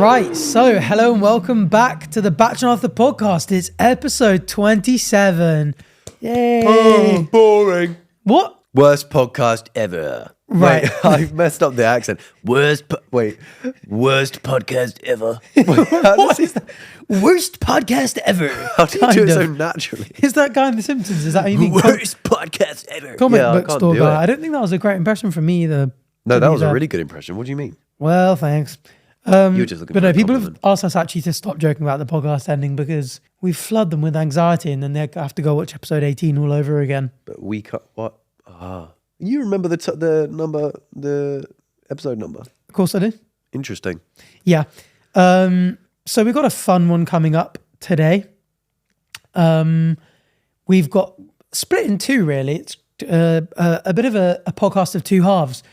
Right, so hello and welcome back to the Bachelor Arthur podcast. It's episode 27. Yay! Oh, boring. What? Worst podcast ever. Right. Wait, I've messed up the accent. Worst podcast ever. Wait, What is that? Worst podcast ever. How do you do it so naturally? Is that guy in The Simpsons? Is that how you mean? Worst podcast ever. Comic Yeah, I book can't store do guy. it. I don't think that was a great impression from me either. No, that was a really good impression. What do you mean? Well, thanks. You were just looking But for no, a people have compliment. asked us actually to stop joking about the podcast ending because we flood them with anxiety and then they have to go watch episode 18 all over again. But we cut what? You remember the episode number? Of course I do. Interesting. Yeah. So we've got a fun one coming up today. We've got split in two, really. It's a bit of a podcast of two halves.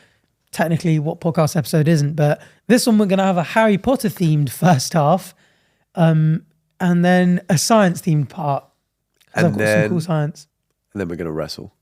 Technically, what podcast episode isn't, but this one we're going to have a Harry Potter themed first half, and then a science themed part. And I've got some cool science. And then we're going to wrestle.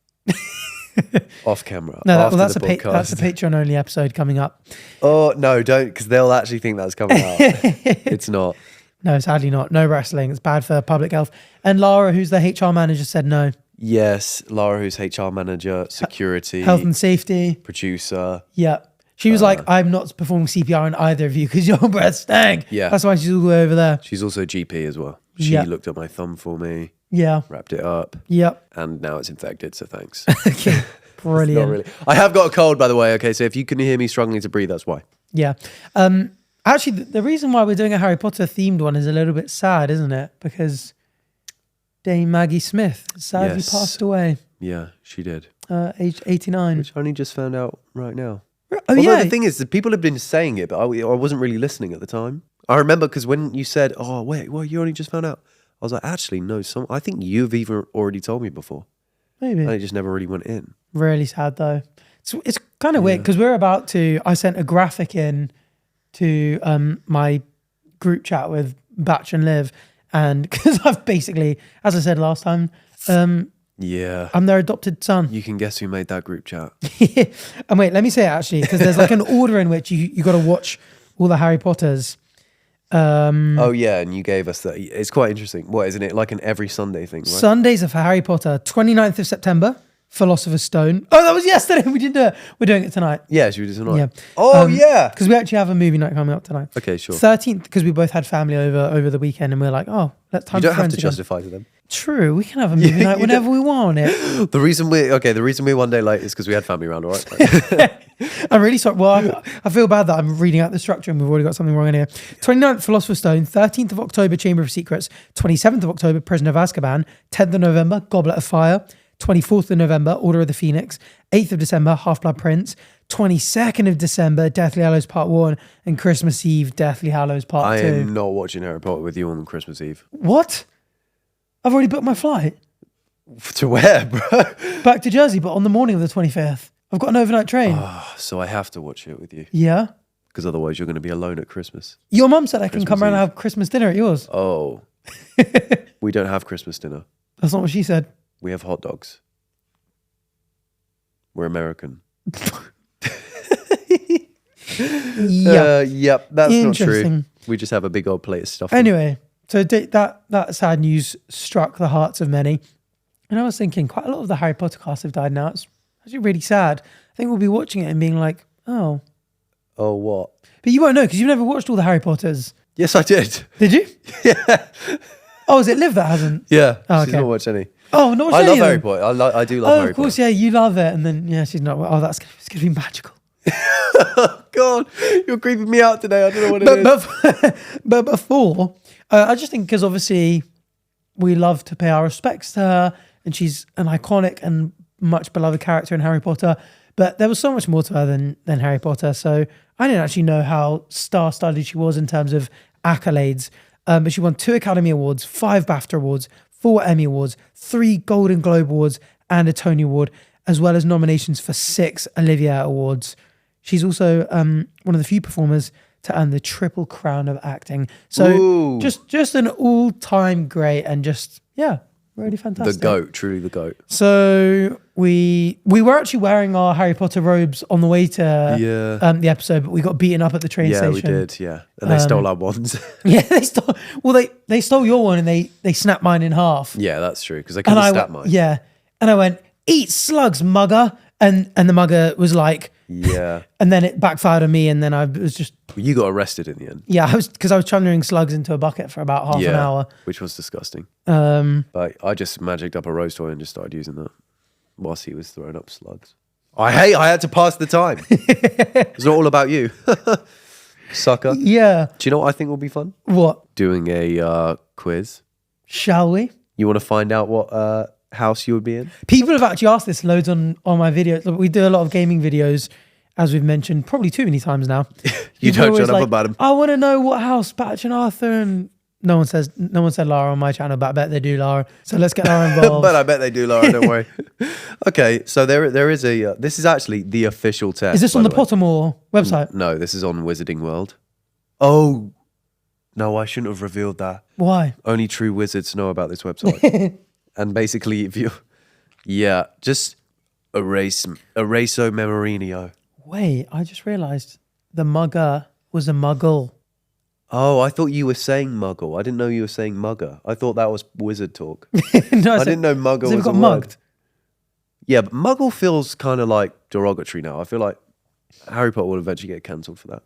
Off camera. No, after that's the that's a podcast. Patreon only episode coming up. Oh, no, don't, because they'll actually think that's coming out. It's not. No, sadly not. No wrestling. It's bad for public health. And Lara, who's the HR manager, said no. Yes, Lara, who's HR manager, security, Health and safety. producer. Yeah. She was like, I'm not performing CPR on either of you because your breath stank. Yeah. That's why she's all the way over there. She's also GP as well. She Yeah. looked at my thumb for me, Yeah. wrapped it up, Yep. and now it's infected, so thanks. Okay. Brilliant. Not really. I have got a cold, by the way, okay? So if you can hear me struggling to breathe, that's why. Yeah. Actually, the reason why we're doing a Harry Potter themed one is a little bit sad, isn't it? Because Dame Maggie Smith sadly Yes. passed away, Yeah, she did. aged 89. Which I only just found out right now. Oh, Although yeah. the thing is, that people have been saying it, but I wasn't really listening at the time. I remember because when you said, oh, wait, well, you only just found out. I was like, actually, no, I think you've even already told me before. Maybe. And it just never really went in. Really sad, though. It's kind of weird because I sent a graphic in to my group chat with Batch and Liv. And because I've basically, as I said last time, Yeah. I'm their adopted son. You can guess who made that group chat. And wait, let me say it actually, because there's like an order in which you got to watch all the Harry Potters. Oh, yeah, and you gave us that. It's quite interesting. What, isn't it like an every Sunday thing, right? Sundays are for Harry Potter. 29th of September, Philosopher's Stone. Oh, that was yesterday. We didn't do it. We're doing it tonight. Yeah, should we do tonight? Yeah. Oh, yeah. Because we actually have a movie night coming up tonight. Okay, sure. 13th, because we both had family over the weekend, and we're like, oh, let's time You don't for have friends to again. justify to them. True, we can have a movie night whenever we want it. The reason we're one day late is because we had family around, all right? I'm really sorry. Well, I feel bad that I'm reading out the structure and we've already got something wrong in here. 29th, Philosopher's Stone. 13th of October, Chamber of Secrets. 27th of October, Prisoner of Azkaban. 10th of November, Goblet of Fire. 24th of November, Order of the Phoenix. 8th of December, Half-Blood Prince. 22nd of December, Deathly Hallows Part 1. And Christmas Eve, Deathly Hallows Part 2. I am not watching Harry Potter with you on Christmas Eve. What? I've already booked my flight. To where, bro? Back to Jersey, but on the morning of the 25th. I've got an overnight train. So I have to watch it with you. Yeah? Because otherwise you're going to be alone at Christmas. Your mum said I can come Christmas around and Eve. have Christmas dinner at yours. Oh. We don't have Christmas dinner. That's not what she said. We have hot dogs. We're American. Yeah. Yep, that's not true. Interesting. We just have a big old plate of stuffing. Anyway, so that sad news struck the hearts of many. And I was thinking, quite a lot of the Harry Potter cast have died now. It's actually really sad. I think we'll be watching it and being like, oh. Oh, what? But you won't know because you've never watched all the Harry Potters. Yes, I did. Did you? Yeah. Oh, is it Liv that hasn't? Yeah. Oh, She's okay. not watched any. Oh, not I any love of Harry them. Potter. I do love Oh, Harry of course, Potter. yeah, you love it. And then, yeah, she's not. Oh, it's going to be magical. God, you're creeping me out today. I don't know what it is. But before, I just think because obviously we love to pay our respects to her and she's an iconic and much beloved character in Harry Potter. But there was so much more to her than Harry Potter. So I didn't actually know how star-studded she was in terms of accolades. But she won 2 Academy Awards, 5 BAFTA Awards, 4 Emmy Awards, 3 Golden Globe Awards, and a Tony Award, as well as nominations for 6 Olivier Awards. She's also one of the few performers to earn the Triple Crown of Acting. So Ooh. just an all-time great and just, yeah, really fantastic. The goat, truly the goat. So we were actually wearing our Harry Potter robes on the way to the episode, but we got beaten up at the train station. Yeah, we did. Yeah, and they stole our ones. Yeah, they stole. Well, they stole your one and they snapped mine in half. Yeah, that's true because they couldn't snap mine. Yeah, and I went, "Eat slugs, mugger," and the mugger was like, "Yeah," and then it backfired on me, and then I was just. You got arrested in the end. Yeah, I was channeling slugs into a bucket for about half an hour, which was disgusting. But I just magicked up a rose toy and just started using that whilst he was throwing up slugs. I had to pass the time. It's not all about you, sucker. Yeah. Do you know what I think will be fun? What? Doing a quiz. Shall we? You want to find out what house you would be in? People have actually asked this loads on my videos. We do a lot of gaming videos, as we've mentioned, probably too many times now. You don't shut up about them. I want to know what house Patch and Arthur and no one said Lara on my channel, but I bet they do, Lara. So let's get Lara involved. But I bet they do, Lara. Don't worry. Okay, so there is a. This is actually the official test. Is this on the Pottermore website? No, this is on Wizarding World. Oh, no, I shouldn't have revealed that. Why? Only true wizards know about this website. And basically, if you, just eraso memorinio. Wait, I just realised the mugger was a muggle. Oh, I thought you were saying muggle. I didn't know you were saying mugger. I thought that was wizard talk. No, I didn't know mugger was got a mugged. word. Yeah, but muggle feels kind of like derogatory now. I feel like Harry Potter will eventually get cancelled for that.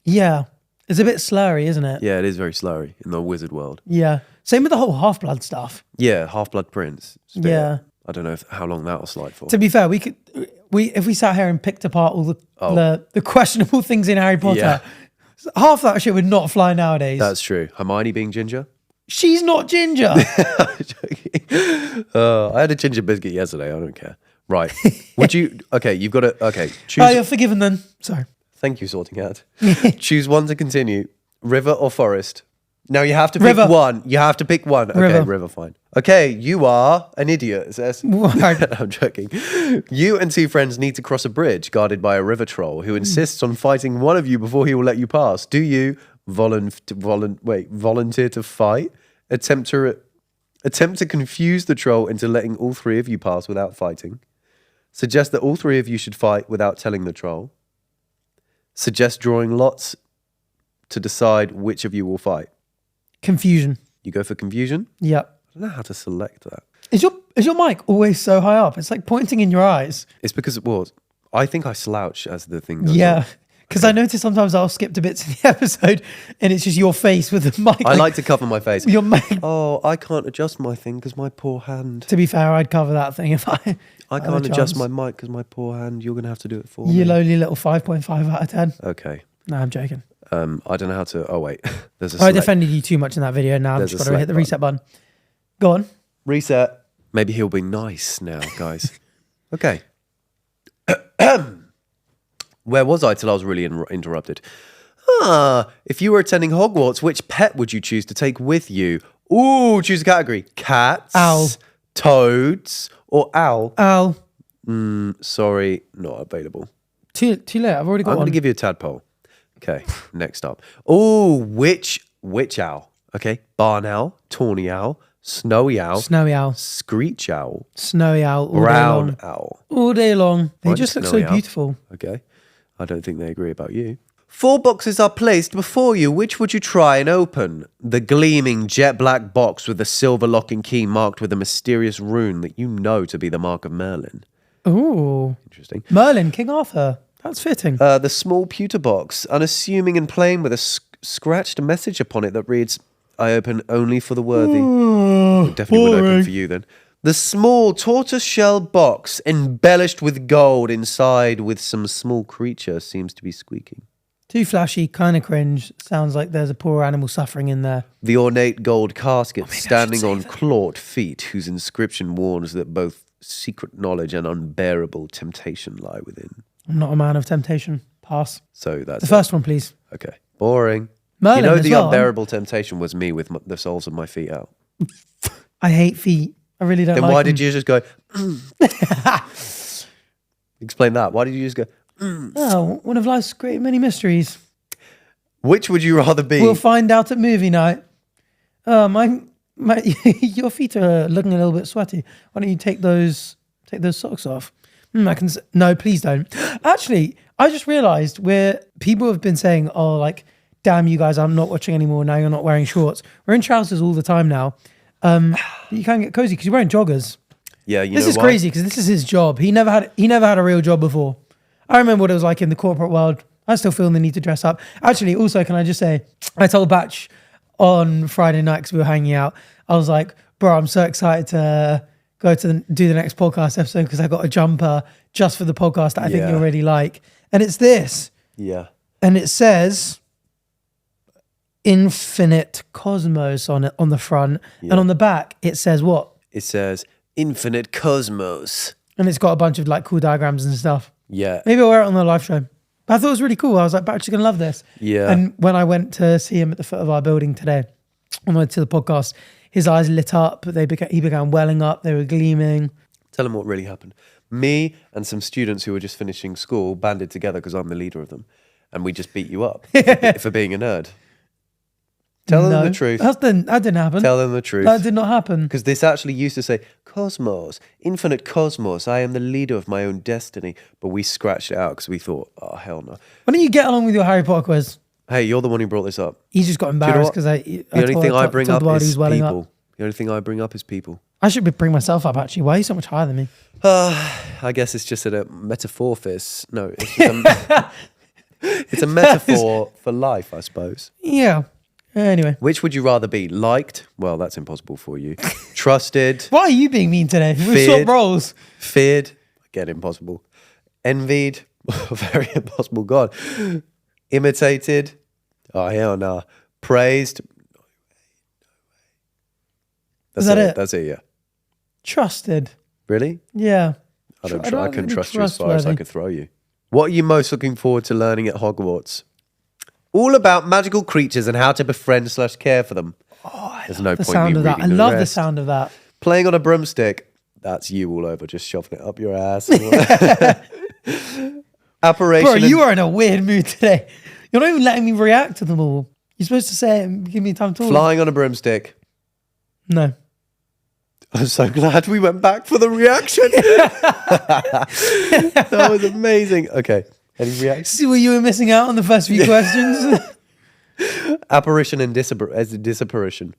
Yeah. It's a bit slurry, isn't it? Yeah, it is very slurry in the wizard world. Yeah. Same with the whole Half-Blood stuff. Yeah, Half-Blood Prince. Yeah. I don't know how long that will slide for. To be fair, if we sat here and picked apart all the questionable things in Harry Potter, half that shit would not fly nowadays. That's true. Hermione being ginger? She's not ginger. I'm joking. I had a ginger biscuit yesterday. I don't care. Right. Would you... Okay, you've got to... Okay, choose... Oh, you're forgiven then. Sorry. Thank you, sorting out. Choose one to continue. River or forest? Now you have to pick River. one. You have to pick one. Okay, river, fine. Okay, you are an idiot, it says. I'm joking. You and two friends need to cross a bridge guarded by a river troll who insists on fighting one of you before he will let you pass. Do you volunteer to fight? Attempt to confuse the troll into letting all three of you pass without fighting? Suggest that all three of you should fight without telling the troll? Suggest drawing lots to decide which of you will fight? Confusion. You go for confusion? Yep. I don't know how to select that. Is your mic always so high up? It's like pointing in your eyes. It's because it was. I think I slouch as the thing goes Yeah. on. Because I notice sometimes I'll skip to bits in the episode and it's just your face with the mic. I like to cover my face. Your mic. Oh, I can't adjust my thing because my poor hand. To be fair, I'd cover that thing if I can't adjust my mic because my poor hand. You're going to have to do it for me. You lowly little 5.5 out of 10. Okay. No, I'm joking. I don't know how to... Oh, wait. There's a I select. defended you too much in that video. Now I've just got to hit the reset button. Go on. Reset. Maybe he'll be nice now, guys. Okay. Where was I till I was really interrupted? If you were attending Hogwarts, which pet would you choose to take with you? Ooh, choose a category. Cats, owl, toads, or owl? Owl. Sorry, not available. Too late. I've already got one. I'm going to give you a tadpole. Okay, next up. Oh, which owl? Okay, barn owl, tawny owl, snowy owl, screech owl, snowy owl, brown owl. All day long. They Why just look so snowy owl? beautiful. Okay, I don't think they agree about you. 4 boxes are placed before you. Which would you try and open? The gleaming jet black box with a silver lock and key marked with a mysterious rune that you know to be the mark of Merlin. Ooh. Interesting. Merlin, King Arthur. That's fitting. The small pewter box, unassuming and plain with a scratched message upon it that reads, I open only for the worthy. Definitely would open for you then. The small tortoise-shell box, embellished with gold inside with some small creature, seems to be squeaking. Too flashy, kind of cringe. Sounds like there's a poor animal suffering in there. The ornate gold casket standing on clawed feet, whose inscription warns that both secret knowledge and unbearable temptation lie within. I'm not a man of temptation. Pass. So that's the first one, please. Okay. Boring. Merlin, you know as the well. Unbearable temptation was me with the soles of my feet out. I hate feet. I really don't Then like why them. did you just go... Explain that. Why did you just go... Oh, one of life's great many mysteries. Which would you rather be? We'll find out at movie night. My Your feet are looking a little bit sweaty. Why don't you take those socks off? No, please don't. Actually, I just realised where people have been saying, "Oh, like, damn you guys, I'm not watching anymore. Now you're not wearing shorts." We're in trousers all the time now. You can't get cozy because you're wearing joggers. Yeah, this is crazy because this is his job. He never had a real job before. I remember what it was like in the corporate world. I still feel the need to dress up. Actually, also, can I just say, I told Batch on Friday night because we were hanging out. I was like, bro, I'm so excited to go to do the next podcast episode because I got a jumper just for the podcast that I think you'll really like. And it's this. Yeah. And it says Infinite Cosmos on it, on the front. Yeah. And on the back, it says what? It says Infinite Cosmos. And it's got a bunch of like cool diagrams and stuff. Yeah. Maybe I'll wear it on the live show. But I thought it was really cool. I was like, Batch is going to love this. Yeah. And when I went to see him at the foot of our building today, on the way to the podcast, his eyes lit up. He began welling up. They were gleaming. Tell him what really happened. Me and some students who were just finishing school banded together because I'm the leader of them. And we just beat you up for being a nerd. Tell them the truth. That didn't happen. Tell them the truth. That did not happen. Because this actually used to say, Cosmos, Infinite Cosmos, I am the leader of my own destiny. But we scratched it out because we thought, oh, hell no. Why don't you get along with your Harry Potter quiz? Hey, you're the one who brought this up. He just got embarrassed because the only thing I bring up is people. The only thing I bring up is people. I should bring myself up, actually. Why are you so much higher than me? I guess it's just a metaphorphis. No, it's just it's a metaphor for life, I suppose. Yeah. Anyway. Which would you rather be? Liked? Well, that's impossible for you. Trusted? Why are you being mean today? We swap roles. Feared? Again, impossible. Envied? Very impossible. God. Imitated? Oh, hell no. Praised? Is that it? That's it, yeah. Trusted? Really? Yeah. I couldn't trust you as far as I could throw you. What are you most looking forward to learning at Hogwarts? All about magical creatures and how to befriend / care for them. Oh, There's no the point sound me of that. I reading the love the rest. sound of that. Playing on a broomstick. That's you all over, just shoving it up your ass. Apparition. Bro, you are in a weird mood today. You're not even letting me react to them all. You're supposed to say it and give me time to talk. Flying on a broomstick. No. I'm so glad we went back for the reaction. That was amazing. Okay. Any reactions? See what you were missing out on the first few questions? Apparition and disapparition.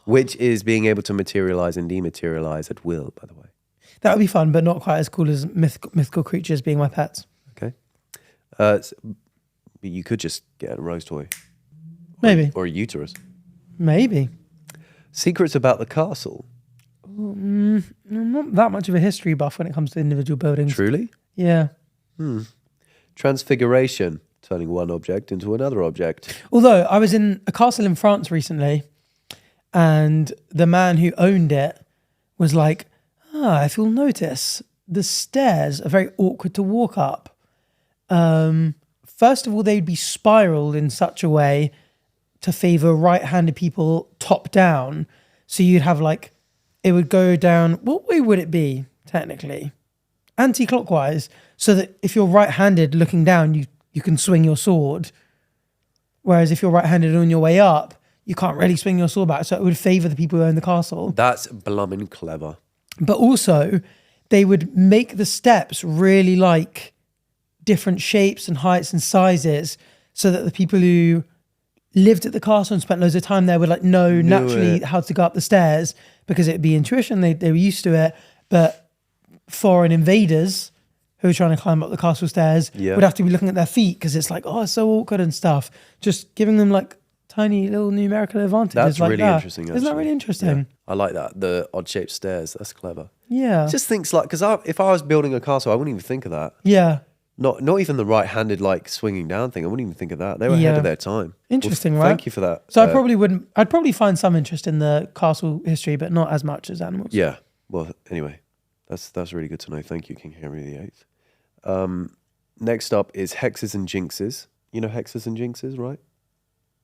Which is being able to materialize and dematerialize at will, by the way. That would be fun, but not quite as cool as mythical creatures being my pets. Okay. You could just get a rose toy. Maybe. Or a uterus. Maybe. Secrets about the castle. I'm not that much of a history buff when it comes to individual buildings. Truly? Yeah. Transfiguration. Turning one object into another object. Although I was in a castle in France recently and the man who owned it was like, if you'll notice, the stairs are very awkward to walk up. First of all, they'd be spiraled in such a way to favor right-handed people top down. So you'd have like, it would go down, what way would it be technically? Anti-clockwise, so that if you're right-handed looking down, you can swing your sword. Whereas if you're right-handed on your way up, you can't really swing your sword back. So it would favor the people who own the castle. That's blummin' clever. But also, they would make the steps really like different shapes and heights and sizes so that the people who lived at the castle and spent loads of time there would like know naturally how to go up the stairs because it'd be intuition. They were used to it. But foreign invaders who are trying to climb up the castle stairs would have to be looking at their feet because it's like, it's so awkward and stuff. Just giving them like tiny little numerical advantages. That's like really that. interesting. Actually. Isn't that really interesting? Yeah. I like that. The odd-shaped stairs. That's clever. Yeah. Just thinks like, because if I was building a castle, I wouldn't even think of that. Yeah. Not even the right-handed like swinging down thing. I wouldn't even think of that. They were ahead of their time. Interesting, well, right? Thank you for that. So I'd probably find some interest in the castle history, but not as much as animals. Yeah. Well, anyway, that's really good to know. Thank you, King Henry VIII. Next up is hexes and jinxes. You know hexes and jinxes, right?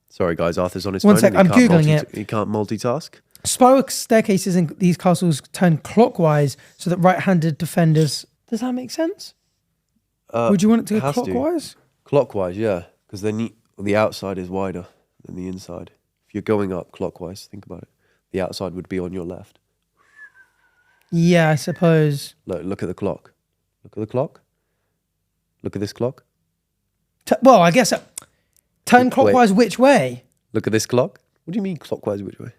Sorry, guys. Arthur's on his phone. One sec, I'm Googling it. He can't multitask. Spiral staircases in these castles turn clockwise so that right-handed defenders... Does that make sense? Would you want it to go clockwise? Clockwise, yeah. Because then the outside is wider than the inside. If you're going up clockwise, think about it. The outside would be on your left. Yeah, I suppose. Look at the clock. Look at the clock. Look at this clock. Well, I guess turn clockwise which way? Look at this clock. What do you mean clockwise which way?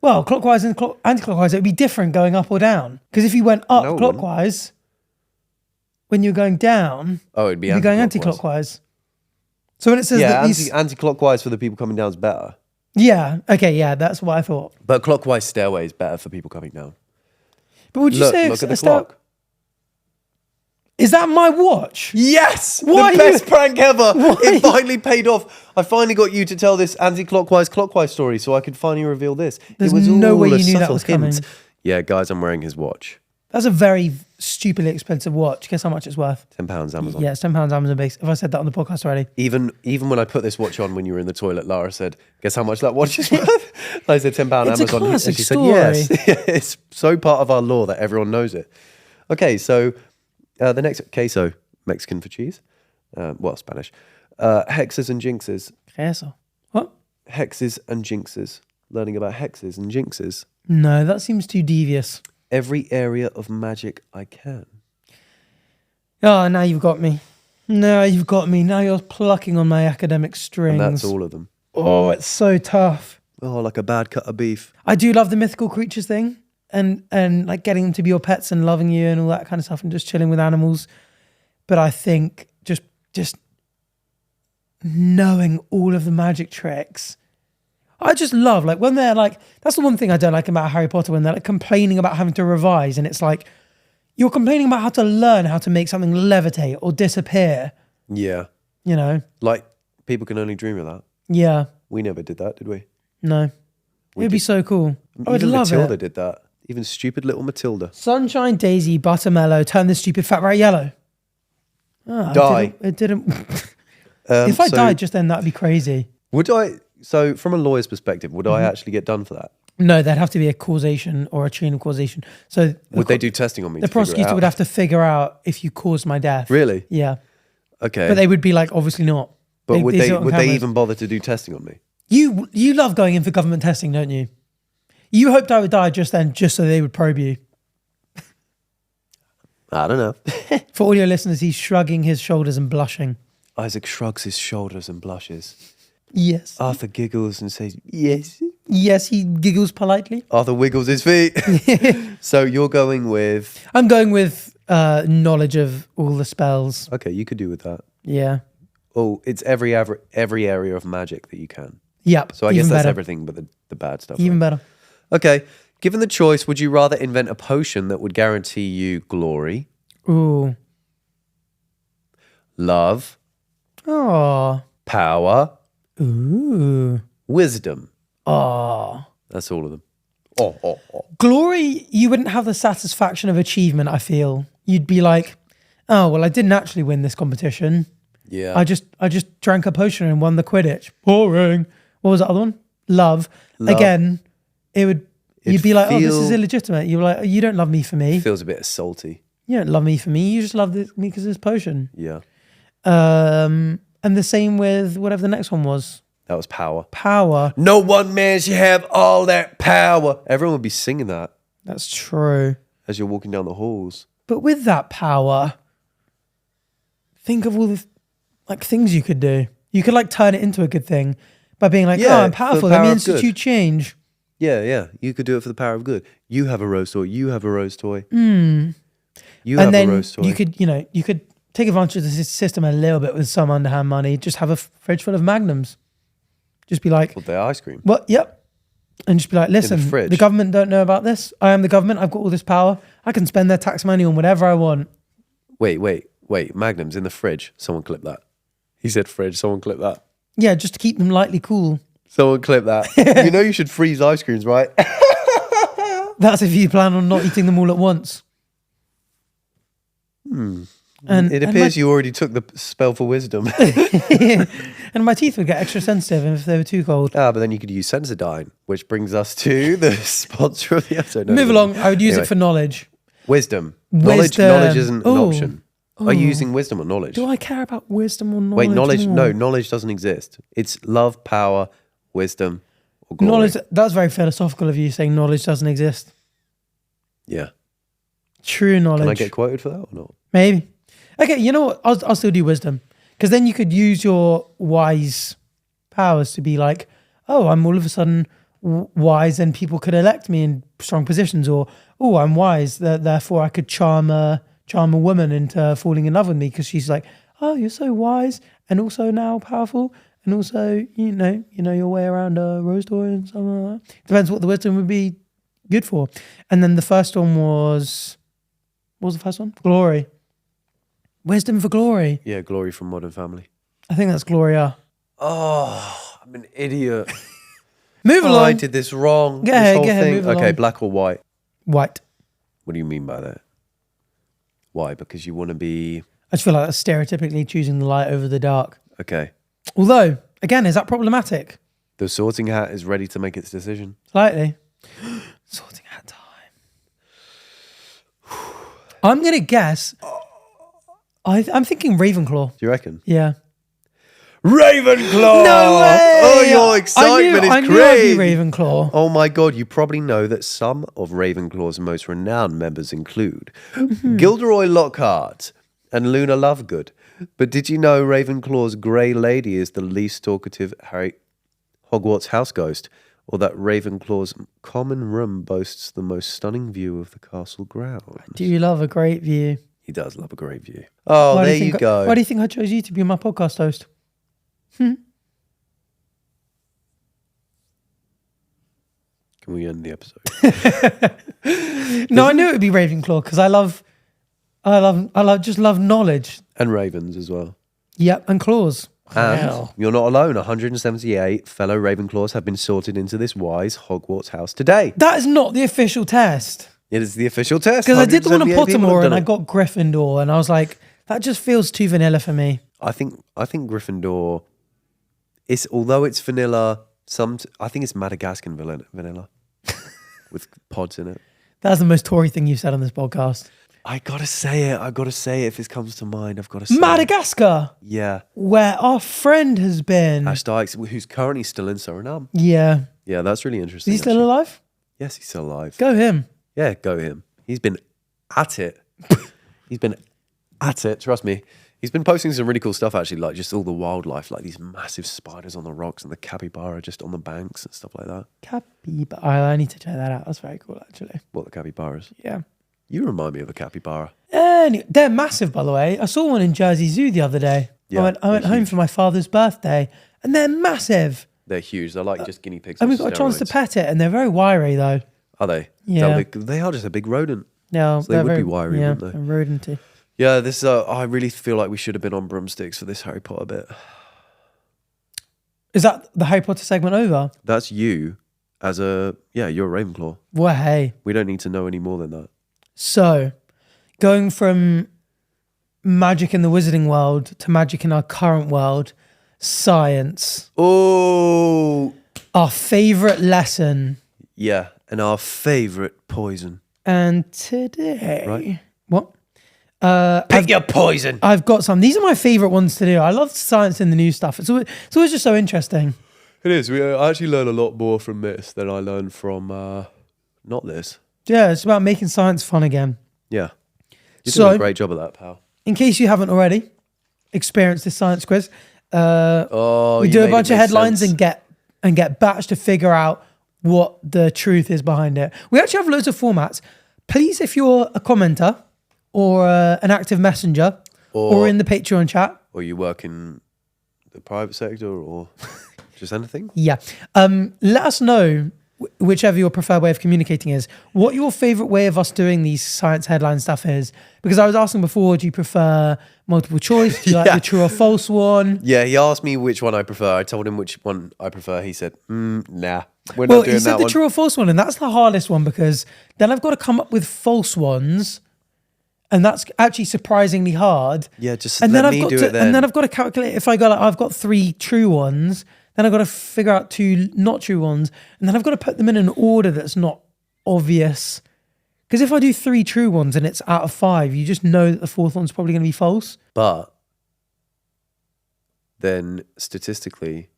Well, clockwise and anti-clockwise, it would be different going up or down. Because if you went up No, it clockwise, when you're going down, it'd be you'd be going anti-clockwise. So when it says that anti-clockwise for the people coming down is better. Yeah, okay, yeah, that's what I thought. But clockwise stairway is better for people coming down. But would you say look at the clock? Is that my watch? Yes! Why the best prank ever! It finally paid off. I finally got you to tell this anti-clockwise, clockwise story so I could finally reveal this. There's it was no all way a you knew that subtle was coming. hint. Yeah, guys, I'm wearing his watch. That's a very stupidly expensive watch. Guess how much it's worth? £10 Amazon. Yeah, it's £10 Amazon base. Have I said that on the podcast already? Even when I put this watch on when you were in the toilet, Lara said, guess how much that watch is worth? I said £10 Amazon. It's a classic and she story. said, yes. It's so part of our law that everyone knows it. Okay, so the next, queso, Mexican for cheese. Well, Spanish. Hexes and jinxes. Queso. What? Hexes and jinxes. Learning about hexes and jinxes. No, that seems too devious. Every area of magic I can. Oh, now you've got me. Now you've got me. Now you're plucking on my academic strings. And that's all of them. Oh, it's so tough. Oh, like a bad cut of beef. I do love the mythical creatures thing and like getting them to be your pets and loving you and all that kind of stuff and just chilling with animals. But I think just knowing all of the magic tricks, I just love, like, when they're like, that's the one thing I don't like about Harry Potter, when they're like complaining about having to revise, and it's like, you're complaining about how to learn how to make something levitate or disappear. Yeah. You know? Like, people can only dream of that. Yeah. We never did that, did we? No. It'd be so cool. I would Even love Matilda it. did that. Even stupid little Matilda. Sunshine, Daisy, Buttermellow, turn this stupid fat rat yellow. Oh, Die. It didn't. If I died just then, that'd be crazy. Would I... So, from a lawyer's perspective, would I actually get done for that? No, there'd have to be a causation or a chain of causation. So Would they do testing on me? The prosecutor would have to figure out if you caused my death. Really? Yeah. Okay. But they would be like, obviously not. But would see it on they cameras. even bother to do testing on me? You love going in for government testing, don't you? You hoped I would die just then, just so they would probe you. I don't know. For audio listeners, he's shrugging his shoulders and blushing. Isaac shrugs his shoulders and blushes. Yes. Arthur giggles and says, yes. Yes, he giggles politely. Arthur wiggles his feet. So you're going with... I'm going with knowledge of all the spells. Okay, you could do with that. Yeah. Oh, it's every area of magic that you can. Yep. So I guess that's better. everything but the bad stuff. Even right? better. Okay, given the choice, would you rather invent a potion that would guarantee you glory, Ooh. love, Oh. power, Ooh. wisdom? Oh. That's all of them. Oh. Glory, you wouldn't have the satisfaction of achievement, I feel. You'd be like, oh, well, I didn't actually win this competition. Yeah. I just drank a potion and won the Quidditch. Boring. What was the other one? Love. Again, you'd be like, oh, this is illegitimate. You're like, oh, you don't love me for me. Feels a bit salty. You don't love me for me. You just love me because of this potion. Yeah. And the same with whatever the next one was. That was power. Power. No one man should have all that power. Everyone would be singing that That's true. as you're walking down the halls. But with that power, think of all the things you could do. You could like turn it into a good thing by being like, Yeah, oh, I'm for the powerful. Let power me of institute good. change. Yeah. You could do it for the power of good. You have a rose toy. You have a rose toy. Mm. You And have then a rose toy. you could take advantage of the system a little bit with some underhand money. Just have a fridge full of Magnums. Just be like, Well, they're ice cream. what? Yep. And just be like, listen, fridge. the government don't know about this. I am the government. I've got all this power. I can spend their tax money on whatever I want. Wait. Magnums in the fridge. Someone clip that. He said fridge. Someone clip that. Yeah, just to keep them lightly cool. Someone clip that. You know you should freeze ice creams, right? That's if you plan on not eating them all at once. And It appears you already took the spell for wisdom. and my teeth would get extra sensitive if they were too cold. But then you could use Sensodyne, which brings us to the sponsor of the episode. No, Move no. along. I would use Anyway. it for knowledge. Wisdom. Wisdom. Knowledge isn't an Ooh. option. Are you using wisdom or knowledge? Do I care about wisdom or knowledge? Wait, knowledge? more? No, knowledge doesn't exist. It's love, power, wisdom, or glory? Knowledge, that's very philosophical of you saying knowledge doesn't exist. Yeah. True knowledge. Can I get quoted for that or not? Maybe. Okay, you know what? I'll still do wisdom. Because then you could use your wise powers to be like, oh, I'm all of a sudden wise and people could elect me in strong positions. Or, oh, I'm wise, therefore I could charm a woman into falling in love with me because she's like, oh, you're so wise and also now powerful. And also, you know your way around a rose door and something like that. Depends what the wisdom would be good for. And then the first one was... What was the first one? Glory. Wisdom for glory. Yeah, glory from Modern Family. I think that's Gloria. Oh, I'm an idiot. Move along. I did this wrong. Go this ahead, whole go ahead, thing. move Okay, along. black or white? White. What do you mean by that? Why? Because you want to be... I just feel like that's stereotypically choosing the light over the dark. Okay. Although, again, is that problematic? The sorting hat is ready to make its decision. Slightly. Sorting hat time. I'm going to guess... I'm thinking Ravenclaw. Do you reckon? Yeah. Ravenclaw! No way! Oh, your excitement I is knew I'd be crazy. Ravenclaw. Oh my God, you probably know that some of Ravenclaw's most renowned members include Gilderoy Lockhart and Luna Lovegood. But did you know Ravenclaw's Grey Lady is the least talkative Hogwarts house ghost? Or that Ravenclaw's common room boasts the most stunning view of the castle grounds? Do you love a great view? He does love a great view. Oh, Why do there you think go. Why do you think I chose you to be my podcast host? Can we end the episode? No, I knew it would be Ravenclaw because I just love knowledge. And ravens as well. Yep, and claws. And Wow. you're not alone. 178 fellow Ravenclaws have been sorted into this wise Hogwarts house today. That is not the official test. It is the official test. Because I did the one on 178 people Pottermore have and I done it. got Gryffindor and I was like, that just feels too vanilla for me. I think Gryffindor is, although it's vanilla, I think it's Madagascar vanilla with pods in it. That's the most Tory thing you've said on this podcast. I gotta say it if it comes to mind. I've got to say Madagascar, it. Yeah. where our friend has been. Ash Dykes, who's currently still in Suriname. Yeah. Yeah, that's really interesting. Is he still actually. alive? Yes, he's still alive. Go him. Yeah, go him. He's been at it. He's been at it, trust me. He's been posting some really cool stuff, actually, like just all the wildlife, like these massive spiders on the rocks and the capybara just on the banks and stuff like that. Capybara. I need to check that out. That's very cool, actually. What, the capybaras? Yeah. You remind me of a capybara. Anyway, they're massive, by the way. I saw one in Jersey Zoo the other day. Yeah, I went they're home huge. for my father's birthday, and they're massive. They're huge. They're like just guinea pigs. And on we got a chance to steroids. pet it, and they're very wiry, though. Are they? Yeah. They are just a big rodent. No, So they would be wiry, yeah, wouldn't they? they're rodenty. Yeah, this. I really feel like we should have been on broomsticks for this Harry Potter bit. Is that the Harry Potter segment over? That's you as you're a Ravenclaw. Well, hey. We don't need to know any more than that. So, going from magic in the wizarding world to magic in our current world, science. Oh, Our favourite lesson. yeah, and our favourite poison. And today... Right. What? Pick your poison. I've got some. These are my favourite ones to do. I love science in the new stuff. It's always just so interesting. It is. I actually learn a lot more from this than I learned from not this. Yeah, it's about making science fun again. Yeah. You're So- doing a great job of that, pal. In case you haven't already experienced this science quiz, we You do a made bunch it of make headlines sense. and get batched to figure out what the truth is behind it. We actually have loads of formats. Please, if you're a commenter or an active messenger or in the Patreon chat, Or you work in the private sector or just anything. yeah, let us know, whichever your preferred way of communicating is, what your favourite way of us doing these science headline stuff is. Because I was asking before, do you prefer multiple choice? Do you like Yeah. the true or false one? Yeah, he asked me which one I prefer. I told him which one I prefer. He said, nah, we're Well, not doing he said that the one. true or false one, and that's the hardest one because then I've got to come up with false ones, and that's actually surprisingly hard. Yeah, just and let then me I've got do to, it then. And then I've got to calculate if I've got 3 true ones, then I've got to figure out 2 not true ones, and then I've got to put them in an order that's not obvious. Because if I do 3 true ones and it's out of 5, you just know that the 4th one's probably going to be false. But then statistically,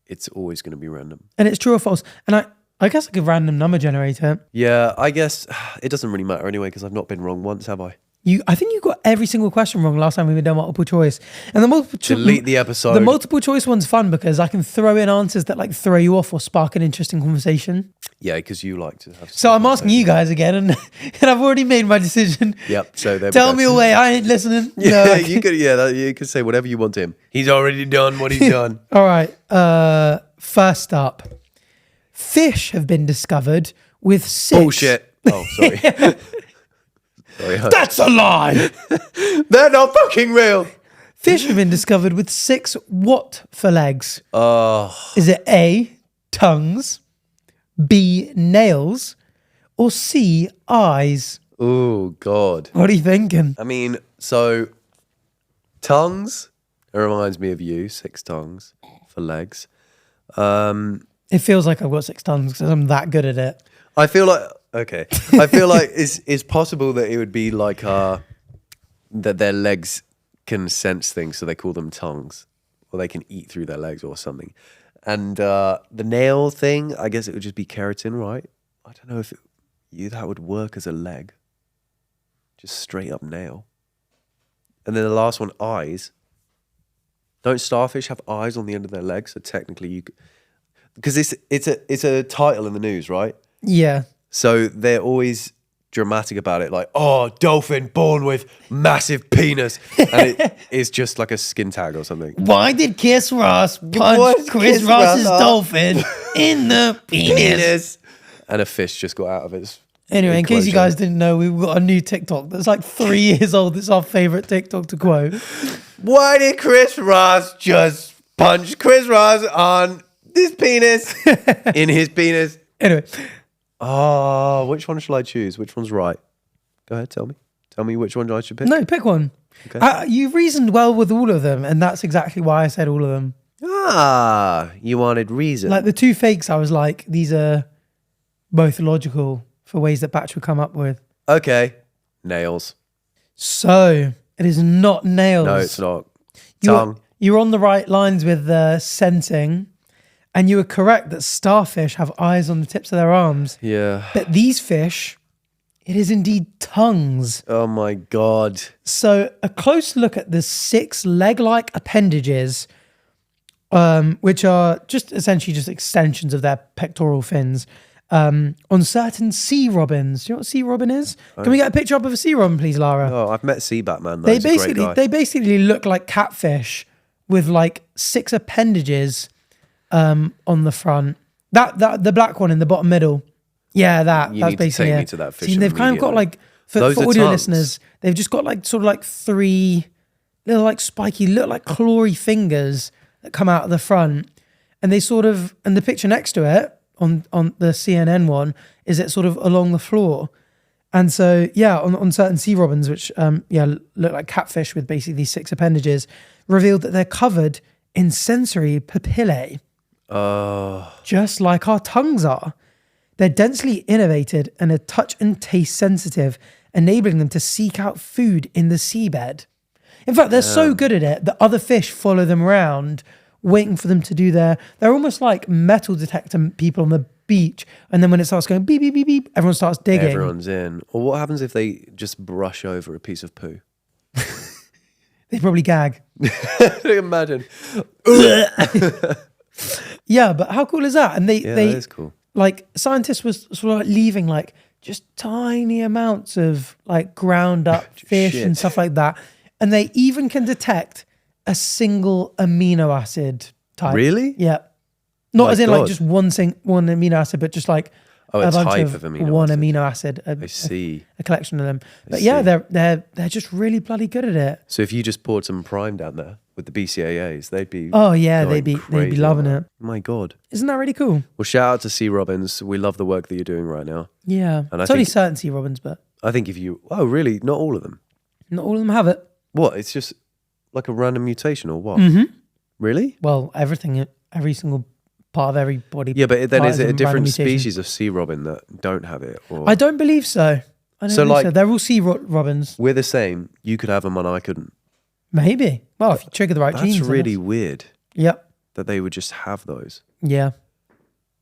it's always going to be random. And it's true or false. And I guess I could random number generator. Yeah, I guess it doesn't really matter anyway because I've not been wrong once, have I? I think you got every single question wrong last time we did multiple choice. And the multiple Delete the episode. The multiple choice one's fun because I can throw in answers that like throw you off or spark an interesting conversation. Yeah, because you like to have. So I'm asking you guys again, and I've already made my decision. Yep. So there. Tell me away. I ain't listening. Yeah, No. you could. Yeah, you could say whatever you want to him. He's already done what he's done. All right. First up, fish have been discovered with 6. Bullshit. Oh, sorry. Sorry. That's a lie. They're not fucking real. Fish have been discovered with 6 what for legs? Oh, Is it A, tongues, B, nails, or C, eyes? oh, God. What are you thinking? I mean, so tongues. It reminds me of you. 6 tongues for legs. It feels like I've got 6 tongues because I'm that good at it. I feel like I feel like it's possible that it would be like that their legs can sense things, so they call them tongues, or they can eat through their legs or something. And the nail thing, I guess it would just be keratin, right? I don't know if that would work as a leg, just straight up nail. And then the last one, eyes. Don't starfish have eyes on the end of their legs? So technically you could, because it's a title in the news, right? Yeah. So they're always dramatic about it, like, oh, dolphin born with massive penis. And it is just like a skin tag or something. Why did Kiss Ross punch Chris Ross's dolphin in the penis? And a fish just got out of its Anyway, in case you enclosure. guys didn't know, we've got a new TikTok that's like 3 years old. It's our favorite TikTok to quote. Why did Chris Ross just punch Chris Ross on this penis? In his penis? Anyway, Oh, which one shall I choose? Which one's right? Go ahead, tell me. Tell me which one I should pick. no, pick one. Okay. You've reasoned well with all of them, and that's exactly why I said all of them. Ah, you wanted reason. Like the 2 fakes, I was like, these are both logical for ways that Batch would come up with. Okay. Nails. So it is not nails. No, it's not. Tongue. You're on the right lines with sensing, and you were correct that starfish have eyes on the tips of their arms. Yeah. But these fish, it is indeed tongues. Oh my God. So a close look at the 6 leg-like appendages, which are just essentially just extensions of their pectoral fins, on certain sea robins. Do you know what a sea robin is? Can we get a picture up of a sea robin, please, Lara? Oh, I've met Sea Batman. Though. They He's a great basically guy. they basically look like catfish with like 6 appendages on the front. That the black one in the bottom middle. Yeah, You that's need to basically take me it. to that fish See, they've kind of got immediately. like for Those are audio tongues. listeners, they've just got like sort of like 3 little like spiky, look like clawy fingers that come out of the front, and they sort of, and the picture next to it on the CNN one is it sort of along the floor. And so, yeah, on certain sea robins, which, look like catfish with basically 6 appendages, revealed that they're covered in sensory papillae, just like our tongues are. They're densely innervated and are touch and taste sensitive, enabling them to seek out food in the seabed. In fact, they're so good at it that other fish follow them around, waiting for them to do they're almost like metal detector people on the beach, and then when it starts going beep, beep, beep, beep, everyone starts digging. Everyone's in. Or what happens if they just brush over a piece of poo? They probably gag. Imagine. Yeah, but how cool is that? And Yeah, that is cool. like scientists was sort of like leaving like just tiny amounts of like ground up fish shit. and stuff like that, and they even can detect a single amino acid type. Really? Yeah. Not My as in like God. just one amino acid, but just like Oh, a a bunch type of of amino one acid. amino acid. I see. A collection of them. But see. yeah, they're just really bloody good at it. So if you just poured some Prime down there with the BCAAs, they'd be. Oh yeah, they'd going be crazy loving on it. that. My God. Isn't that really cool? Well, shout out to Sea Robins. We love the work that you're doing right now. Yeah. And I It's only think- certain sea robins, but I think if you. Oh, really? Not all of them. not all of them have it. What? It's just like a random mutation or what? Mm-hmm. Really? Well, every single part of every body. Yeah, but then part is it a random different mutation. species of sea robin that don't have it? Or I don't believe so. I don't So, believe like- so. They're all sea robins. we're the same. You could have them and I couldn't. Maybe. Well, if you trigger the right That's genes. I really guess. weird. Yep. that they would just have those. Yeah.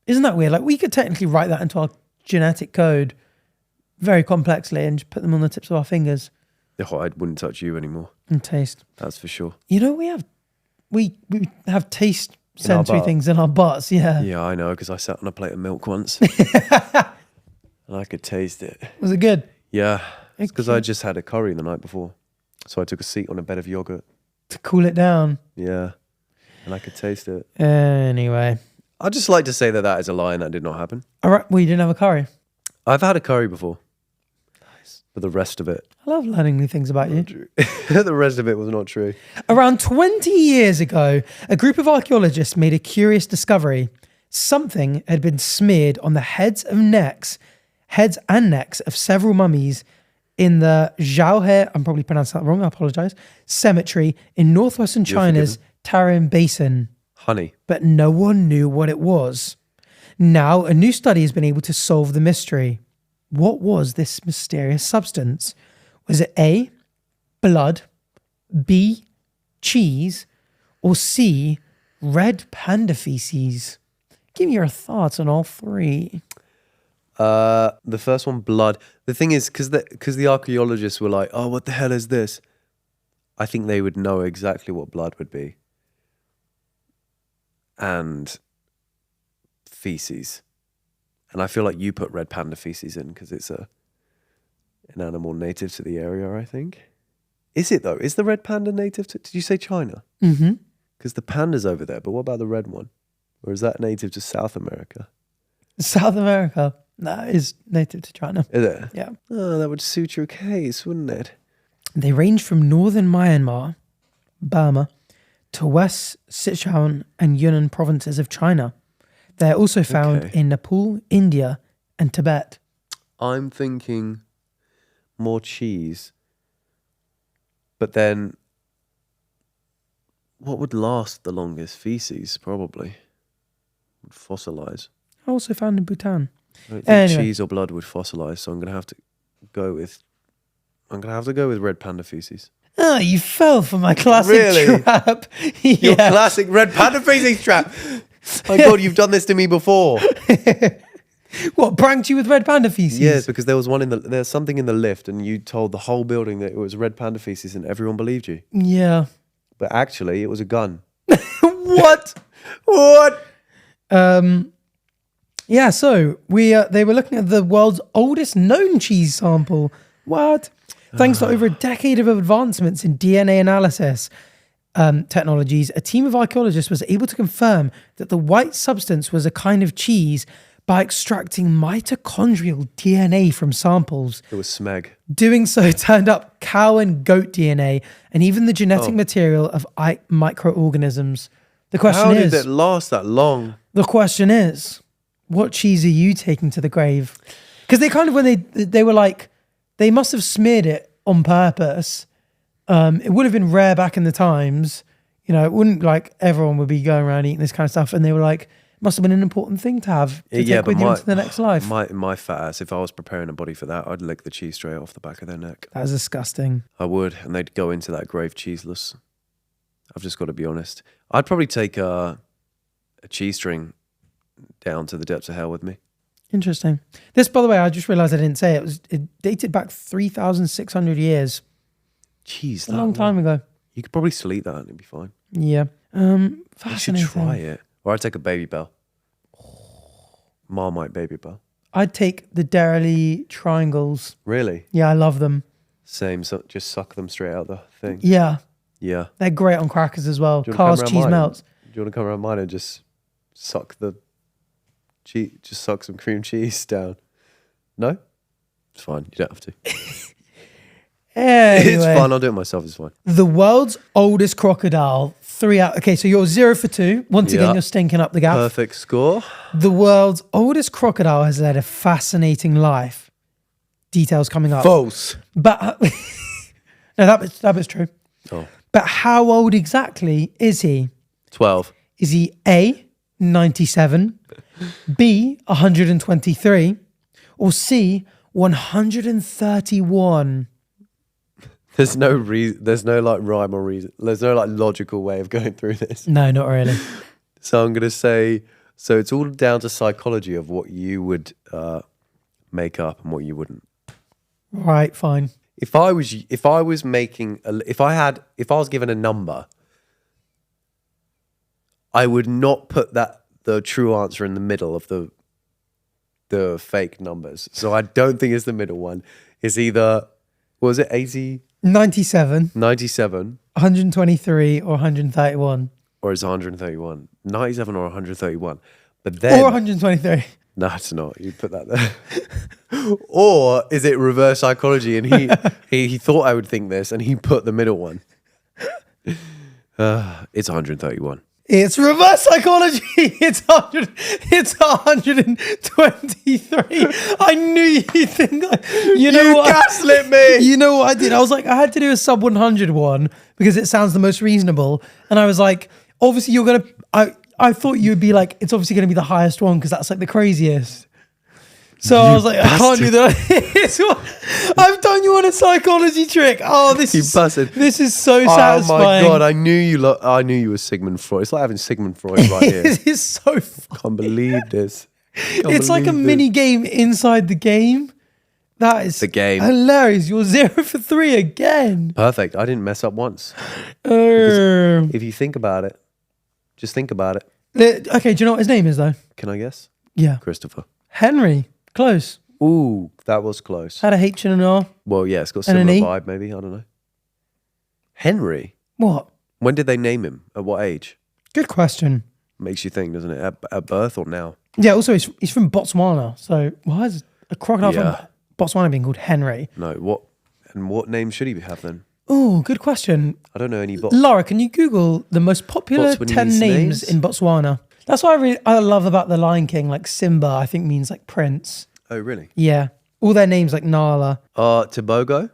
Isn't that weird? Like, we could technically write that into our genetic code very complexly and just put them on the tips of our fingers. Oh, I wouldn't touch you anymore. And taste. That's for sure. You know, we have taste sensory things in our butts. Yeah. Yeah, I know, because I sat on a plate of milk once. And I could taste it. Was it good? Yeah. It's because I just had a curry the night before. So I took a seat on a bed of yogurt. To cool it down. Yeah. And I could taste it. Anyway. I'd just like to say that is a lie and that did not happen. All right. Well, you didn't have a curry. I've had a curry before. Nice. But the rest of it. I love learning new things about you. The rest of it was not true. Around 20 years ago, a group of archaeologists made a curious discovery. Something had been smeared on the heads and necks of several mummies in the Zhaohe, I'm probably pronouncing that wrong, I apologize, cemetery in northwestern China's Tarim Basin. Honey. But no one knew what it was. Now, a new study has been able to solve the mystery. What was this mysterious substance? Was it A, blood, B, cheese, or C, red panda feces? Give me your thoughts on all three. The first one, blood. The thing is, because the archaeologists were like, oh, what the hell is this? I think they would know exactly what blood would be. And feces. And I feel like you put red panda feces in because it's an animal native to the area, I think. Is it though? Is the red panda native to, did you say China? Mm-hmm. Because the panda's over there, but what about the red one? Or is that native to South America? South America. That is native to China. Is it? Yeah. Oh, that would suit your case, wouldn't it? They range from northern Myanmar, Burma, to West Sichuan and Yunnan provinces of China. They're also found in Nepal, India, and Tibet. I'm thinking more cheese. But then, what would last the longest? Feces, probably. Would fossilize. Also found in Bhutan. I don't think cheese or blood would fossilize, so I'm going to have to go with red panda feces. Oh, you fell for my classic trap. Your classic red panda feces trap. My God, you've done this to me before. What, pranked you with red panda feces? Yes, because there was there's something in the lift and you told the whole building that it was red panda feces and everyone believed you. Yeah. But actually, it was a gun. What? What? Yeah, so they were looking at the world's oldest known cheese sample. What? Thanks to over a decade of advancements in DNA analysis technologies, a team of archaeologists was able to confirm that the white substance was a kind of cheese by extracting mitochondrial DNA from samples. It was smeg. Doing so turned up cow and goat DNA and even the genetic material of microorganisms. The question is... How did it last that long? The question is, what cheese are you taking to the grave? Because they kind of, when they were like, they must have smeared it on purpose. It would have been rare back in the times. You know, it wouldn't like everyone would be going around eating this kind of stuff. And they were like, it must have been an important thing to have to take with you into the next life. My fat ass, if I was preparing a body for that, I'd lick the cheese straight off the back of their neck. That is disgusting. I would. And they'd go into that grave cheeseless. I've just got to be honest. I'd probably take a cheese string down to the depths of hell with me. Interesting. This, by the way, I just realized I didn't say it. It dated back 3,600 years. Jeez, a long time ago. You could probably still eat that and it'd be fine. Yeah. You should try it. Or I'd take a baby bell. Marmite baby bell. I'd take the Dairy Triangles. Really? Yeah, I love them. Same. So just suck them straight out the thing. Yeah. Yeah. They're great on crackers as well. Carl's cheese melts. Do you want to come around mine and just suck the cheese? Just suck some cream cheese down. No? It's fine. You don't have to. Anyway, it's fine. I'll do it myself. It's fine. The world's oldest crocodile. 3 out. Okay, so you're 0 for 2. Once again, you're stinking up the gap. Perfect score. The world's oldest crocodile has led a fascinating life. Details coming up. False. But no, that was true. Oh. But how old exactly is he? 12. Is he A, 97, B, 123, or C, 131? There's no like rhyme or reason. There's no like logical way of going through this. No, not really. So I'm going to say, so it's all down to psychology of what you would make up and what you wouldn't. Right, fine. If I was given a number, I would not put the true answer in the middle of the fake numbers. So I don't think it's the middle one. It's either, what was it, 80? 97, 97, 123, or 131. or is it 131? 97 or 131. But then, Or 123. no, it's not. You put that there. Or is it reverse psychology? And he thought I would think this, and he put the middle one. It's 131. It's reverse psychology. It's 123. I knew you'd think you know You what? gaslit me. You know what I did? I was like, I had to do a sub 100 one because it sounds the most reasonable. And I was like, obviously you're going to, I thought you would be like, it's obviously going to be the highest one because that's like the craziest. So I was like, I can't do that. I've done you on a psychology trick. Oh, this is so satisfying. Oh my God, I knew you were Sigmund Freud. It's like having Sigmund Freud right here. This is so fun. Can't believe this. It's like a mini game inside the game. That is the game. Hilarious. You're 0 for 3 again. Perfect. I didn't mess up once. If you think about it, just think about it. Okay, do you know what his name is though? Can I guess? Yeah. Christopher. Henry. Close. Ooh, that was close. Had a H and an R. Well, yeah, it's got And an similar E? vibe maybe. I don't know. Henry? What? When did they name him? At what age? Good question. Makes you think, doesn't it? At birth or now? Yeah, also he's from Botswana. So why is a crocodile from Botswana being called Henry? No, what name should he have then? Oh, good question. I don't know any Laura, can you Google the most popular Botswanese 10 names names? in Botswana? That's what I love about The Lion King. Like Simba, I think means like prince. Oh, really? Yeah. All their names like Nala. Tobago?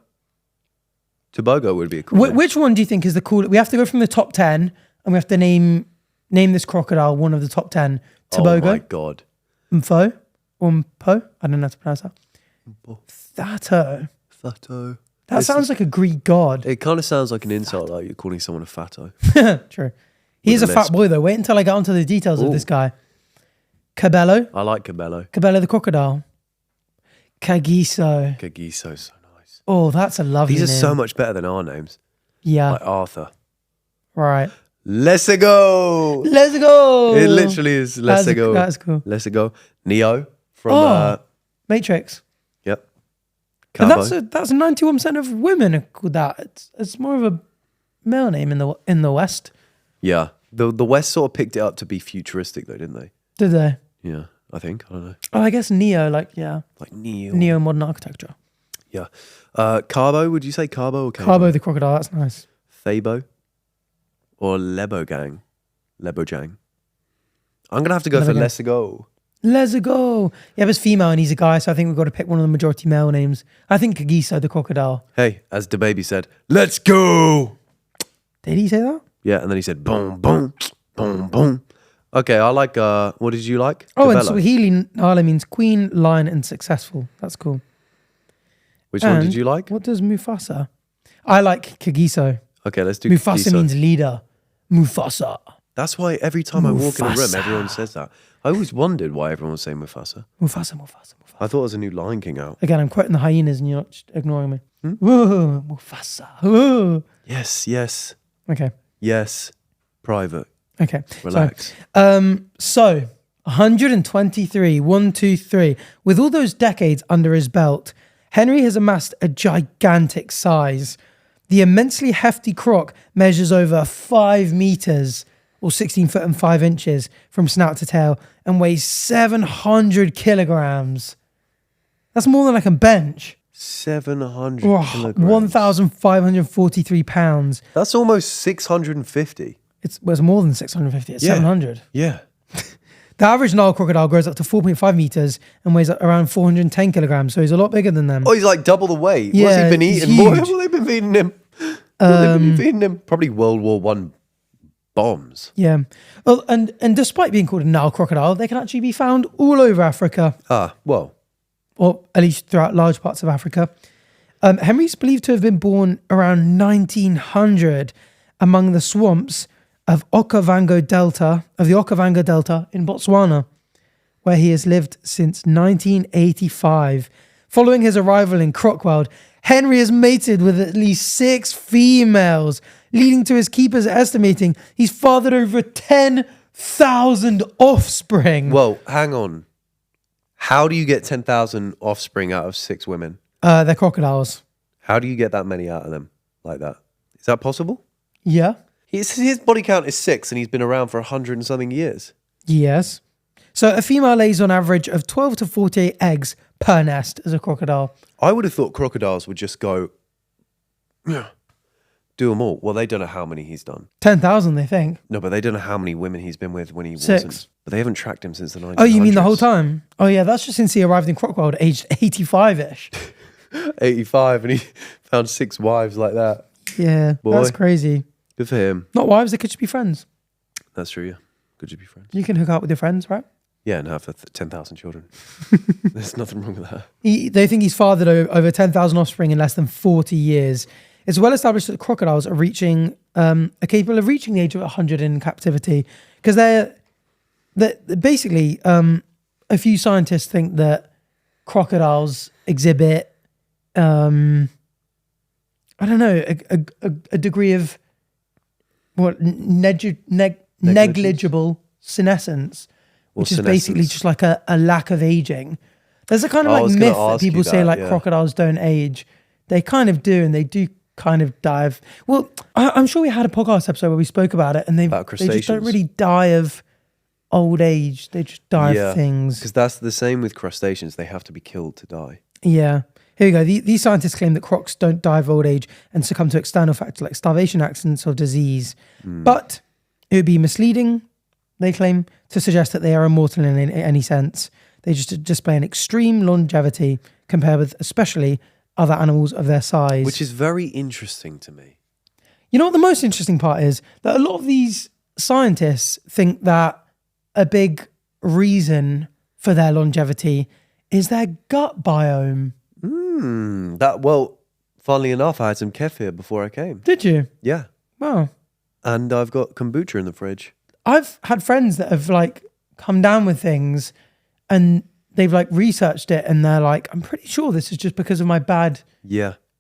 Tobago would be a cool name. Which one do you think is the coolest? We have to go from the top 10 and we have to name this crocodile one of the top 10. Tobago. Oh my God. Mfo. Umpo. I don't know how to pronounce that. Thato. Fatto. That sounds like a Greek god. It kind of sounds like an insult, like you're calling someone a fatto. True. He's a With a fat lisp. boy though. Wait until I get onto the details of this guy. Cabello. I like Cabello. Cabello the crocodile. Kagiso. Kagiso's so nice. Oh, that's a lovely name. These are so much better than our names. Yeah. Like Arthur. Right. Let's go. Let's go. It literally is let's go. That's cool. Let's go. Neo from Matrix. Yep. And Cabo. that's 91% of women are called that. It's more of a male name in the West. Yeah. The West sort of picked it up to be futuristic though, didn't they? Did they? Yeah, I think. I don't know. Oh, I guess Neo, like Neo modern architecture. Yeah. Carbo, would you say Carbo or Cabo? Carbo the crocodile, that's nice. Thabo or Lebojang. I'm gonna have to go for Let's Go. Let's go. Yeah, but it's female and he's a guy, so I think we've got to pick one of the majority male names. I think Kagiso the crocodile. Hey, as the baby said, let's go. Did he say that? Yeah, and then he said boom, boom, boom, boom. Okay, I like what did you like? Oh, Cabello. and Swahili Nala means queen, lion, and successful. That's cool. Which one did you like? What does Mufasa? I like Kagiso. Okay, let's do Mufasa Kagiso. means leader. Mufasa. That's why every time I walk in a room, Mufasa. everyone says that. I always wondered why everyone was saying Mufasa. Mufasa. I thought it was a new Lion King out. Again, I'm quoting the hyenas and you're not just ignoring me. Whoa, Mufasa. Whoa. Yes. Okay. Yes. Private. Okay. Relax. So 123, 1, 2, 3. With all those decades under his belt, Henry has amassed a gigantic size. The immensely hefty croc measures over 5 meters or 16 foot and 5 inches from snout to tail and weighs 700 kilograms. That's more than I can bench. 700 Oh, kilograms. 1,543 pounds. That's almost 650. It's more than 650. It's 700. Yeah. The average Nile crocodile grows up to 4.5 meters and weighs around 410 kilograms. So he's a lot bigger than them. Oh, he's like double the weight. Yeah, What's he been he's eating? What huge. have they been feeding him? What have they been feeding him? Probably World War One bombs. Yeah. Well, and despite being called a Nile crocodile, they can actually be found all over Africa, Well. or at least throughout large parts of Africa. Henry's believed to have been born around 1900 among the swamps of the Okavango Delta in Botswana, where he has lived since 1985. Following his arrival in Crockworld, Henry has mated with at least 6 females, leading to his keepers estimating he's fathered over 10,000 offspring. Whoa, hang on. How do you get 10,000 offspring out of 6 women? They're crocodiles. How do you get that many out of them like that? Is that possible? Yeah. His body count is 6 and he's been around for 100 and something years. Yes. So a female lays on average of 12 to 48 eggs per nest as a crocodile. I would have thought crocodiles would just go, do them all. Well, they don't know how many he's done. 10,000, they think. No, but they don't know how many women he's been with when he 6. wasn't. But they haven't tracked him since the 1900s. Oh, you mean the whole time? Oh, yeah, that's just since he arrived in Crockworld, aged 85-ish. 85 and he found 6 wives like that. Yeah, Boy. that's crazy. Good for him. Not wives, they could just be friends. That's true, yeah. Good to be friends. You can hook up with your friends, right? Yeah, and have 10,000 children. There's nothing wrong with that. They think he's fathered over 10,000 offspring in less than 40 years. It's well established that crocodiles are capable of reaching the age of 100 in captivity, because they're basically, a few scientists think that crocodiles exhibit, I don't know, a degree of negligible senescence, which is basically just like a lack of aging. There's a kind of like myth that people say crocodiles don't age. They kind of do, and they do kind of die of... Well, I'm sure we had a podcast episode where we spoke about it, and they just don't really die of old age. They just die of things. Because that's the same with crustaceans. They have to be killed to die. Yeah. Here we go. These scientists claim that crocs don't die of old age and succumb to external factors like starvation, accidents, or disease. But it would be misleading, they claim, to suggest that they are immortal in any sense. They just display an extreme longevity compared with especially other animals of their size. Which is very interesting to me. You know what the most interesting part is? That a lot of these scientists think that a big reason for their longevity is their gut biome. Funnily enough, I had some kefir before I came. Did you? Yeah. Wow. And I've got kombucha in the fridge. I've had friends that have like come down with things and they've like researched it and they're like, I'm pretty sure this is just because of my bad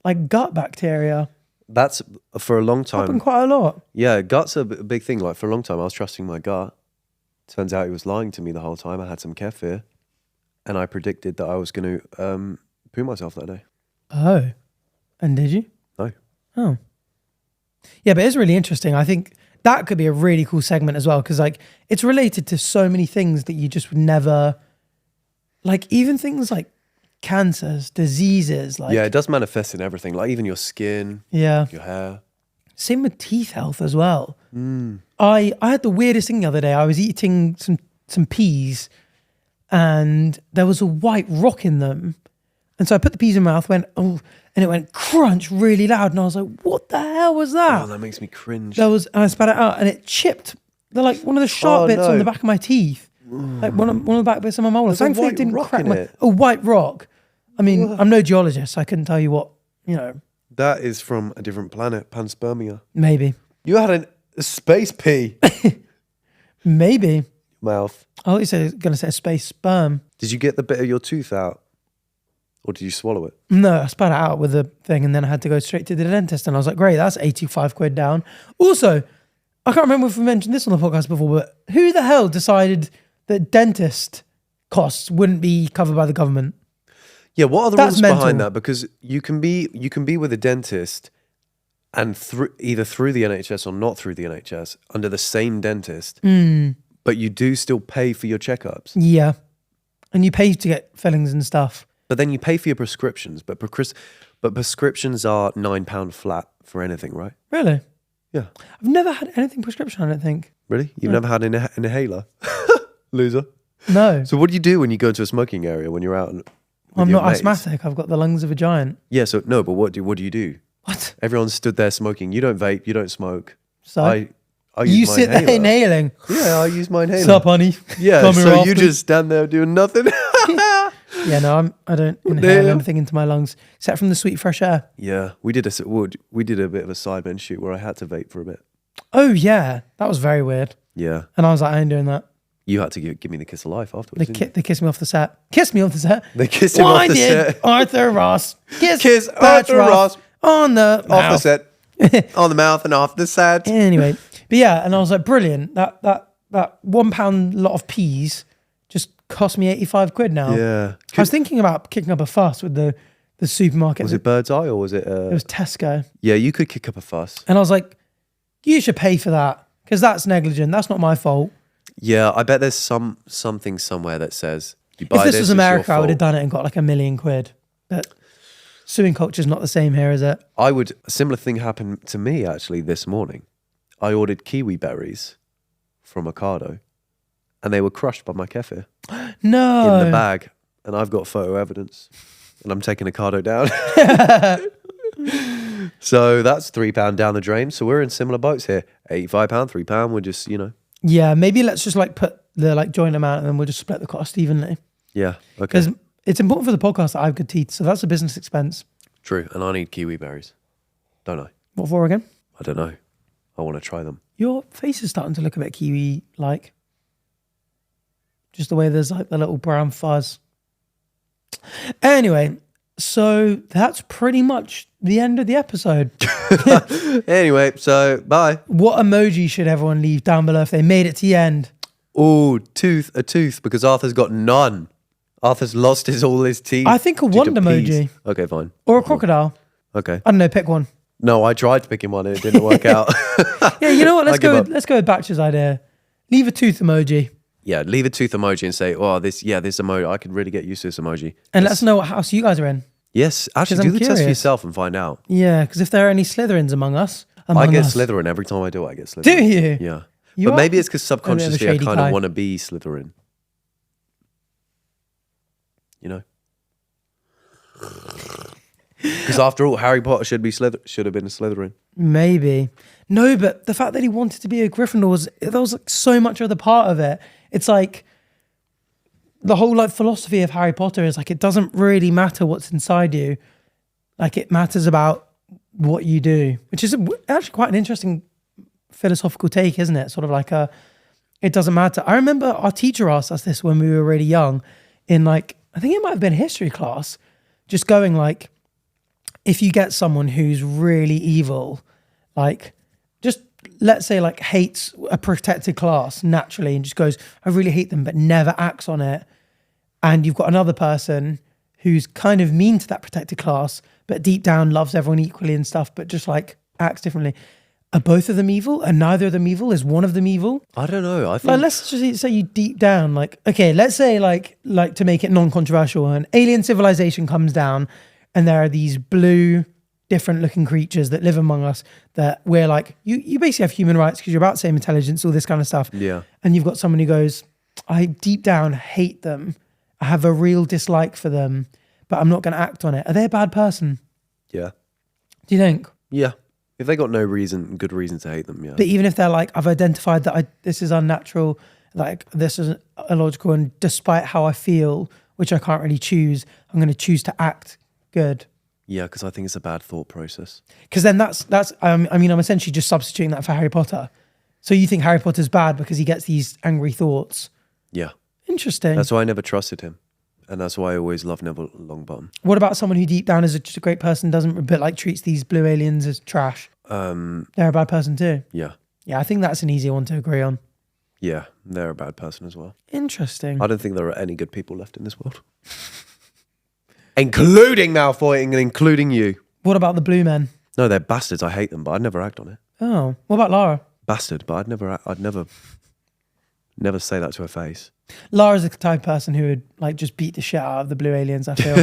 like gut bacteria. That's for a long time. Happened quite a lot. Yeah, gut's a big thing. Like for a long time, I was trusting my gut. Turns out he was lying to me the whole time. I had some kefir and I predicted that I was going to poo myself that day. Oh. And did you? No. Oh. Yeah, but it's really interesting. I think that could be a really cool segment as well, because like it's related to so many things that you just would never, like even things like cancers, diseases. Like, yeah, it does manifest in everything, like even your skin, your hair. Same with teeth health as well. I had the weirdest thing the other day. I was eating some peas and there was a white rock in them. And so I put the peas in my mouth, and it went crunch really loud. And I was like, what the hell was that? Oh, that makes me cringe. And I spat it out and it chipped. They're like one of the sharp bits on the back of my teeth. Like one of the back bits of my molar. Thankfully it didn't crack a white rock. I mean, I'm no geologist. So I couldn't tell you what, That is from a different planet, panspermia. Maybe. You had a space pea. Maybe. Mouth. I thought you were going to say a space sperm. Did you get the bit of your tooth out? Or did you swallow it? No, I spat it out with the thing and then I had to go straight to the dentist. And I was like, great, that's 85 quid down. Also, I can't remember if we mentioned this on the podcast before, but who the hell decided that dentist costs wouldn't be covered by the government? Yeah, what are the rules behind that? Because you can be with a dentist and either through the NHS or not through the NHS under the same dentist, but you do still pay for your checkups. Yeah. And you pay to get fillings and stuff. But then you pay for your prescriptions, but prescriptions are £9 flat for anything, right? Really? Yeah. I've never had anything prescription, I don't think. Really? You've never had an inhaler? Loser. No. So what do you do when you go to a smoking area when you're out? I'm not asthmatic. I've got the lungs of a giant. Yeah, so no, but what do you do? What? Everyone's stood there smoking. You don't vape, you don't smoke. So? I you sit there inhaling? Yeah, I use my inhaler. Sup, honey? Yeah, so you just stand there doing nothing? Yeah, no, I don't inhale anything into my lungs except from the sweet fresh air. Yeah, we did a bit of a sidemen shoot where I had to vape for a bit. Oh, yeah. That was very weird. Yeah. And I was like, I ain't doing that. You had to give me the kiss of life afterwards. They kissed me off the set. Kissed me off the set. They kissed him off the set. Arthur Ross. Kiss Arthur Ross on the mouth. off the set. On the mouth and off the set. Anyway. But yeah, and I was like, brilliant. That £1 lot of peas just cost me 85 quid now. Yeah. I was thinking about kicking up a fuss with the supermarket. Was it Bird's Eye or was it? It was Tesco. Yeah, you could kick up a fuss. And I was like, you should pay for that because that's negligent. That's not my fault. Yeah, I bet there's something somewhere that says you buy if this was America, I would have done. done it and got like £1 million. But suing culture is not the same here, is it? A similar thing happened to me actually this morning. I ordered kiwi berries from Ocado and they were crushed by my kefir No. in the bag. And I've got photo evidence and I'm taking Ocado down. So that's £3 down the drain. So we're in similar boats here. £85, £3. We're just, Yeah, maybe let's just like put the like joint amount and then we'll just split the cost evenly. Yeah, okay. Because it's important for the podcast that I have good teeth. So that's a business expense. True. And I need kiwi berries. Don't I? What for again? I don't know. I want to try them. Your face is starting to look a bit kiwi-like. Just the way there's like the little brown fuzz. Anyway, so that's pretty much the end of the episode. Anyway, so bye. What emoji should everyone leave down below if they made it to the end? Oh, a tooth, because Arthur's got none. Arthur's lost all his teeth. I think a due to wand peas. emoji. Okay, fine. Or a crocodile. Okay. I don't know, pick one. No, I tried picking one and it didn't work out. Yeah, you know what? I give up. Let's go with Batch's idea. Leave a tooth emoji. Yeah, leave a tooth emoji and say, this emoji, I could really get used to this emoji. And let us know what house you guys are in. Yes, actually 'Cause do I'm the test for curious. yourself and find out. Yeah, because if there are any Slytherins among us. I get Slytherin every time I do it. I get Slytherin. Do you? Yeah. You But are maybe it's because a bit of a subconsciously I shady kind guy. of want to be Slytherin. You know? Because after all, Harry Potter should have been a Slytherin. Maybe. No, but the fact that he wanted to be a Gryffindor that was like so much of the part of it. It's like the whole like philosophy of Harry Potter is like it doesn't really matter what's inside you. Like it matters about what you do, which is actually quite an interesting philosophical take, isn't it? Sort of like it doesn't matter. I remember our teacher asked us this when we were really young in like, I think it might have been history class, just going like, if you get someone who's really evil, like just let's say like hates a protected class naturally and just goes, I really hate them, but never acts on it. And you've got another person who's kind of mean to that protected class, but deep down loves everyone equally and stuff, but just like acts differently. Are both of them evil? Are neither of them evil? Is one of them evil? I don't know. I think Like, let's just say you deep down, like, okay, let's say like to make it non-controversial, an alien civilization comes down and there are these blue, different looking creatures that live among us that we're like, you basically have human rights because you're about the same intelligence, all this kind of stuff. Yeah. And you've got someone who goes, I deep down hate them. I have a real dislike for them, but I'm not going to act on it. Are they a bad person? Yeah. Do you think? Yeah. If they got no good reason to hate them, yeah. But even if they're like, I've identified that this is unnatural, like this is illogical, and despite how I feel, which I can't really choose, I'm going to choose to act good. Yeah, because I think it's a bad thought process. Because then that's I'm essentially just substituting that for Harry Potter. So you think Harry Potter's bad because he gets these angry thoughts? Yeah. Interesting. That's why I never trusted him. And that's why I always loved Neville Longbottom. What about someone who deep down is just a great person, but like treats these blue aliens as trash? They're a bad person too. Yeah. Yeah, I think that's an easier one to agree on. Yeah, they're a bad person as well. Interesting. I don't think there are any good people left in this world. Including Malfoy and including you. What about the blue men? No, they're bastards. I hate them, but I'd never act on it. Oh, what about Lara? Bastard, but I'd never say that to her face. Lara's the type of person who would like just beat the shit out of the blue aliens, I feel.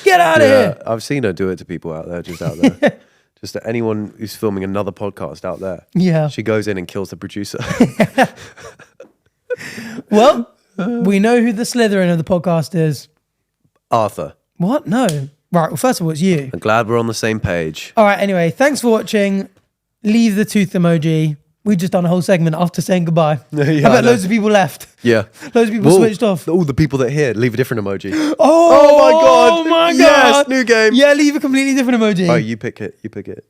Get out of here! I've seen her do it to people out there, just out there. Just to anyone who's filming another podcast out there. Yeah. She goes in and kills the producer. Well, we know who the Slytherin of the podcast is. Arthur. What? No. Right, well, first of all, it's you. I'm glad we're on the same page. All right, anyway, thanks for watching. Leave the tooth emoji. We just done a whole segment after saying goodbye. Yeah, I I bet know. loads of people left. Yeah. Loads of people switched off. All the people that here, leave a different emoji. Oh my God. Oh my Yes, God. new game. Yeah, leave a completely different emoji. Oh, you pick it.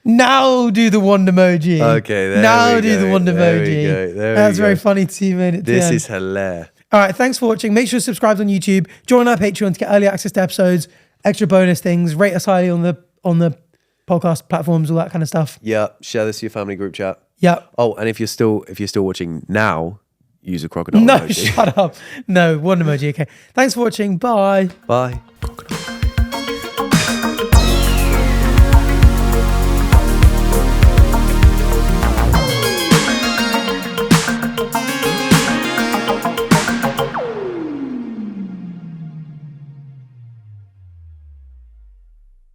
Now do the wand emoji. Okay, there now we do go. the wand There we emoji. go. There we That's go. very funny to you, made it to the This end. is hilarious. All right, thanks for watching. Make sure to subscribe on YouTube. Join our Patreon to get early access to episodes, extra bonus things. Rate us highly on the podcast platforms, all that kind of stuff. Yeah, share this to your family group chat. Yeah. Oh, and if you're still watching now, use a crocodile No, emoji. shut up. No, one emoji. Okay. Thanks for watching. Bye. Bye.